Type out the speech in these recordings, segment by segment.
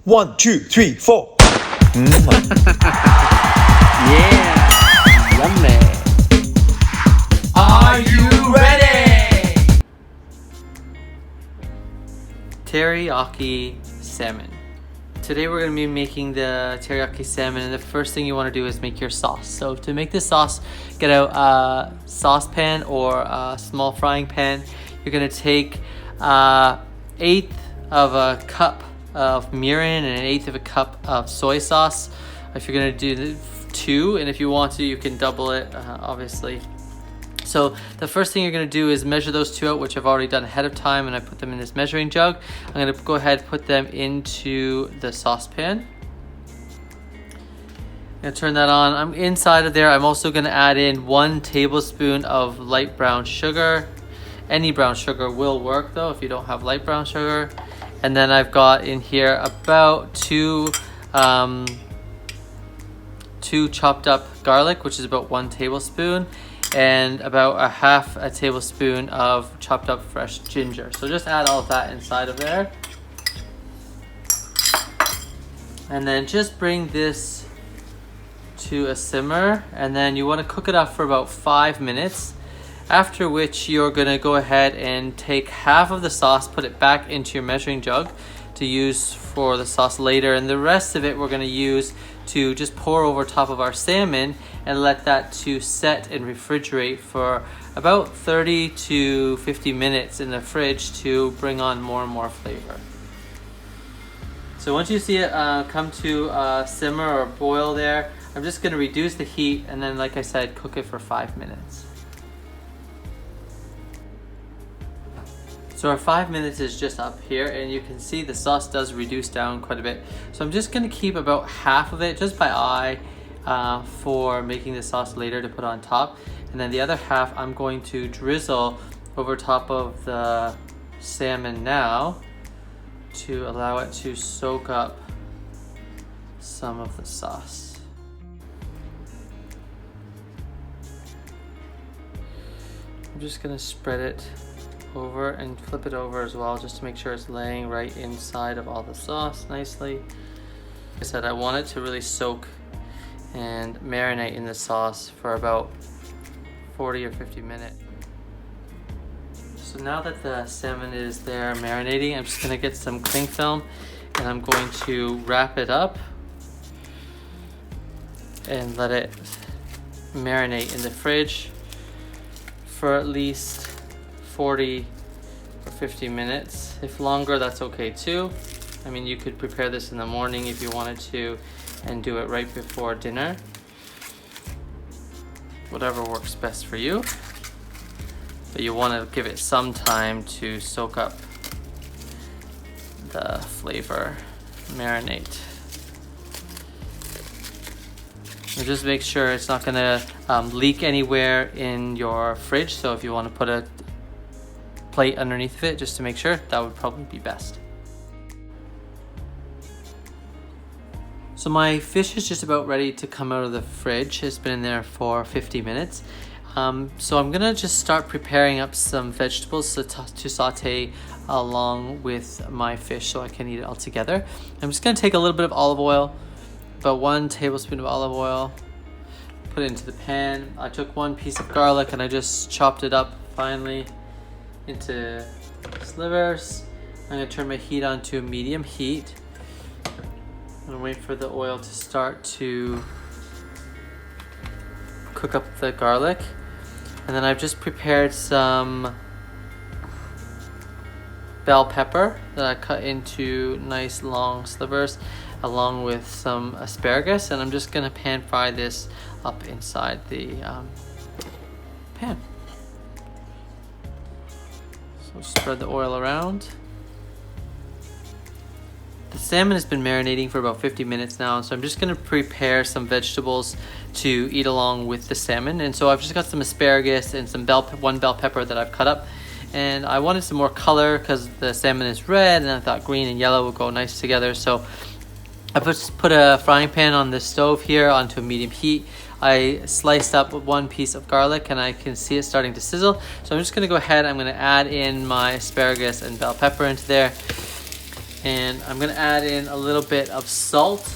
1, 2, 3, 4. Yeah, yummy. Are you ready? Teriyaki salmon. Today we're going to be making the teriyaki salmon, and the first thing you want to do is make your sauce. So to make this sauce, get out a saucepan or a small frying pan. You're going to take 1/8 of a cup of mirin and 1/8 of a cup of soy sauce. If you're going to do 2, and if you want to, you can double it, obviously. So the first thing you're going to do is measure those 2 out, which I've already done ahead of time, and I put them in this measuring jug. I'm going to go ahead and put them into the saucepan. I'm going to turn that on. Inside of there, I'm also going to add in 1 tablespoon of light brown sugar. Any brown sugar will work though if you don't have light brown sugar. And then I've got in here about 2 chopped up garlic, which is about 1 tablespoon, and about 1/2 tablespoon of chopped up fresh ginger. So just add all of that inside of there. And then just bring this to a simmer, and then you want to cook it up for about 5 minutes. After which you're going to go ahead and take half of the sauce, put it back into your measuring jug to use for the sauce later, and the rest of it we're going to use to just pour over top of our salmon and let that to set and refrigerate for about 30 to 50 minutes in the fridge to bring on more and more flavor. So once you see it come to a simmer or boil there, I'm just going to reduce the heat, and then, like I said, cook it for 5 minutes. So our 5 minutes is just up here, and you can see the sauce does reduce down quite a bit. So I'm just going to keep about half of it just by eye for making the sauce later to put on top. And then the other half I'm going to drizzle over top of the salmon now to allow it to soak up some of the sauce. I'm just going to spread it over and flip it over as well, just to make sure it's laying right inside of all the sauce nicely. Like I said, I want it to really soak and marinate in the sauce for about 40 or 50 minutes. So now that the salmon is there marinating, I'm just going to get some cling film, and I'm going to wrap it up and let it marinate in the fridge for at least 40 or 50 minutes. If longer, that's okay too. I mean, you could prepare this in the morning if you wanted to and do it right before dinner. Whatever works best for you. But you want to give it some time to soak up the flavor, marinate. And just make sure it's not going to leak anywhere in your fridge. So if you want to put a plate underneath of it just to make sure, that would probably be best. So my fish is just about ready to come out of the fridge. It's been in there for 50 minutes. So I'm gonna just start preparing up some vegetables to saute along with my fish so I can eat it all together. I'm just gonna take a little bit of olive oil, about 1 tablespoon of olive oil, put it into the pan. I took 1 piece of garlic and I just chopped it up finely into slivers. I'm going to turn my heat on to medium heat. I'm going to wait for the oil to start to cook up the garlic. And then I've just prepared some bell pepper that I cut into nice long slivers, along with some asparagus, and I'm just going to pan fry this up inside the pan. So spread the oil around. The salmon has been marinating for about 50 minutes now, so I'm just going to prepare some vegetables to eat along with the salmon. And so I've just got some asparagus and some 1 bell pepper that I've cut up. And I wanted some more color because the salmon is red, and I thought green and yellow would go nice together. So I put a frying pan on the stove here onto a medium heat. I sliced up 1 piece of garlic, and I can see it starting to sizzle. So I'm just going to go ahead. I'm going to add in my asparagus and bell pepper into there. And I'm gonna add in a little bit of salt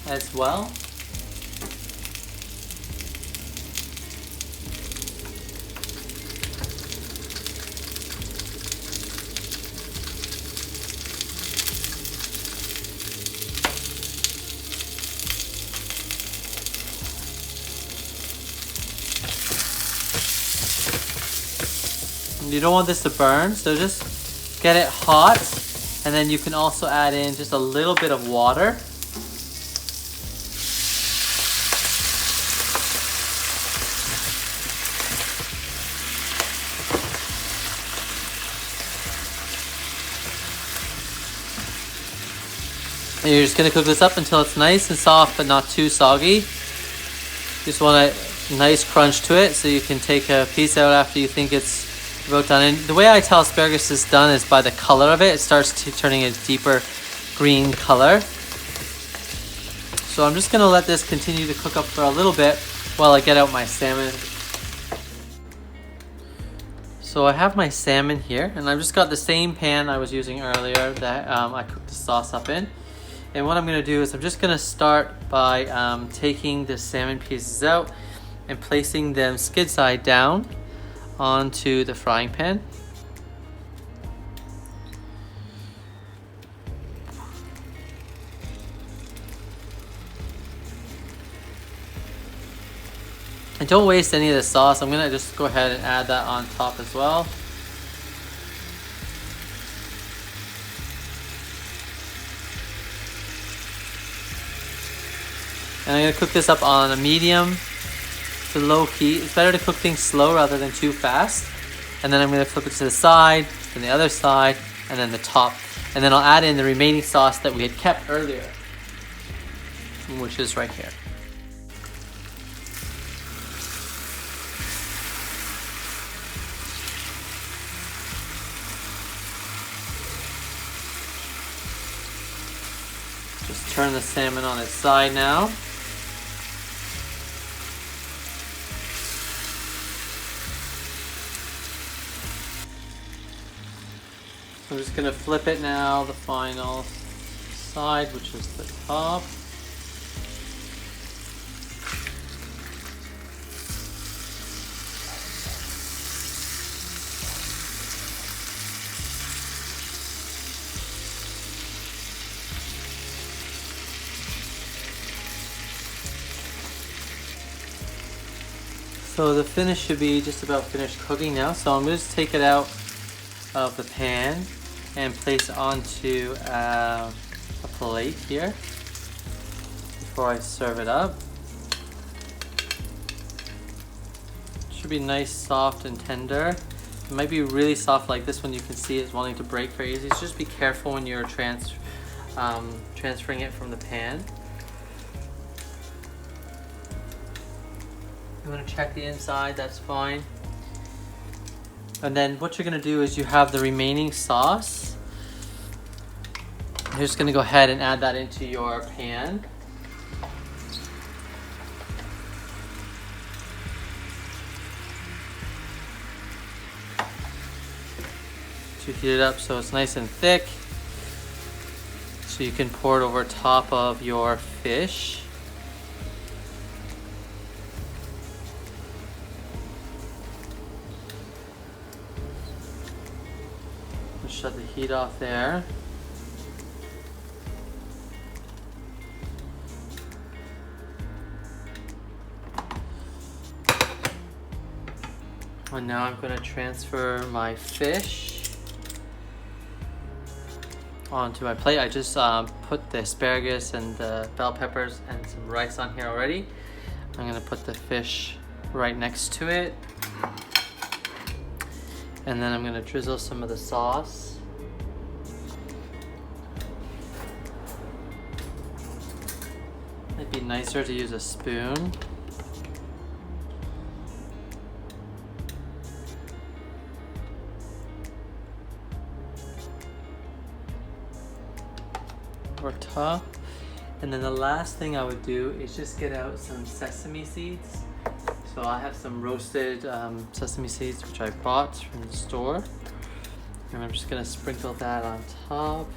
as well. You don't want this to burn, so just get it hot, and then you can also add in just a little bit of water. And you're just gonna cook this up until it's nice and soft, but not too soggy. Just want a nice crunch to it, so you can take a piece out after you think it's about done. And the way I tell asparagus is done is by the color of it. It starts turning a deeper green color. So I'm just gonna let this continue to cook up for a little bit while I get out my salmon. So I have my salmon here, and I've just got the same pan I was using earlier that I cooked the sauce up in. And what I'm gonna do is I'm just gonna start by taking the salmon pieces out and placing them skid side down onto the frying pan. And don't waste any of the sauce. I'm gonna just go ahead and add that on top as well. And I'm gonna cook this up on a medium to low heat. It's better to cook things slow rather than too fast. And then I'm gonna flip it to the side, then the other side, and then the top. And then I'll add in the remaining sauce that we had kept earlier, which is right here. Just turn the salmon on its side now. I'm just gonna flip it now, the final side, which is the top. So the finish should be just about finished cooking now. So I'm gonna just take it out of the pan and place it onto a plate here before I serve it up. Should be nice, soft, and tender. It might be really soft like this one. You can see it's wanting to break very easy. So just be careful when you're transferring it from the pan. You want to check the inside, that's fine. And then what you're gonna do is you have the remaining sauce. You're just gonna go ahead and add that into your pan. To heat it up so it's nice and thick. So you can pour it over top of your fish. Shut the heat off there. And now I'm going to transfer my fish onto my plate. I just put the asparagus and the bell peppers and some rice on here already. I'm going to put the fish right next to it. And then I'm going to drizzle some of the sauce. It'd be nicer to use a spoon. Over top. And then the last thing I would do is just get out some sesame seeds. So I have some roasted sesame seeds which I bought from the store. And I'm just gonna sprinkle that on top.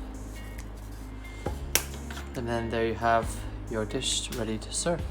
And then there you have your dish ready to serve.